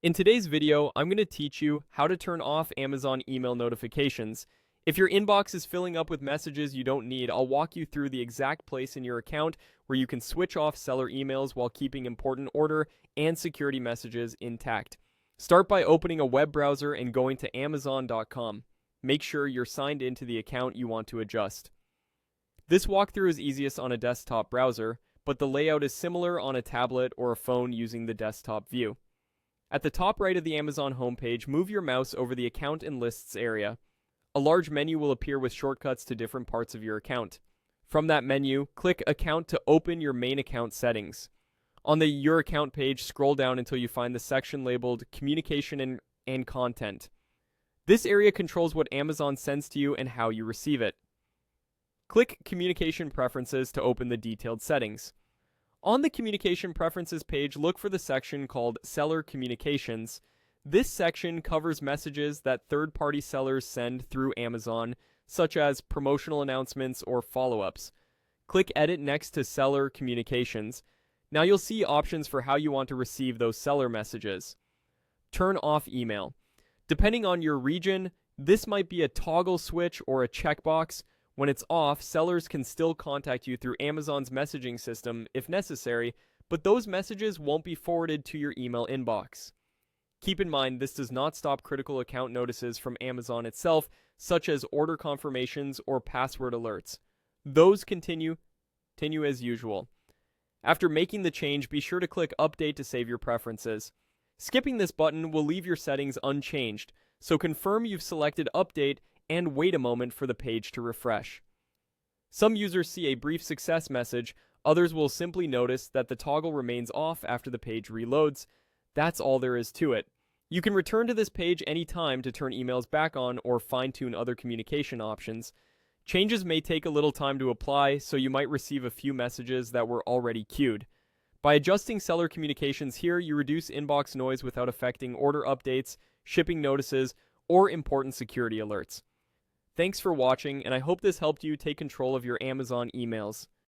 In today's video, I'm going to teach you how to turn off Amazon email notifications. If your inbox is filling up with messages you don't need, I'll walk you through the exact place in your account where you can switch off seller emails while keeping important order and security messages intact. Start by opening a web browser and going to Amazon.com. Make sure you're signed into the account you want to adjust. This walkthrough is easiest on a desktop browser, but the layout is similar on a tablet or a phone using the desktop view. At the top right of the Amazon homepage, move your mouse over the Account and Lists area. A large menu will appear with shortcuts to different parts of your account. From that menu, click Account to open your main account settings. On the Your Account page, scroll down until you find the section labeled Communication and Content. This area controls what Amazon sends to you and how you receive it. Click Communication Preferences to open the detailed settings. On the Communication Preferences page, look for the section called Seller Communications. This section covers messages that third-party sellers send through Amazon, such as promotional announcements or follow-ups. Click Edit next to Seller Communications. Now you'll see options for how you want to receive those seller messages. Turn off email. Depending on your region, this might be a toggle switch or a checkbox. When it's off, sellers can still contact you through Amazon's messaging system if necessary, but those messages won't be forwarded to your email inbox. Keep in mind, this does not stop critical account notices from Amazon itself, such as order confirmations or password alerts. Those continue as usual. After making the change, be sure to click Update to save your preferences. Skipping this button will leave your settings unchanged, so confirm you've selected Update and wait a moment for the page to refresh. Some users see a brief success message, others will simply notice that the toggle remains off after the page reloads. That's all there is to it. You can return to this page anytime to turn emails back on or fine-tune other communication options. Changes may take a little time to apply, so you might receive a few messages that were already queued. By adjusting seller communications here, you reduce inbox noise without affecting order updates, shipping notices, or important security alerts. Thanks for watching, and I hope this helped you take control of your Amazon emails.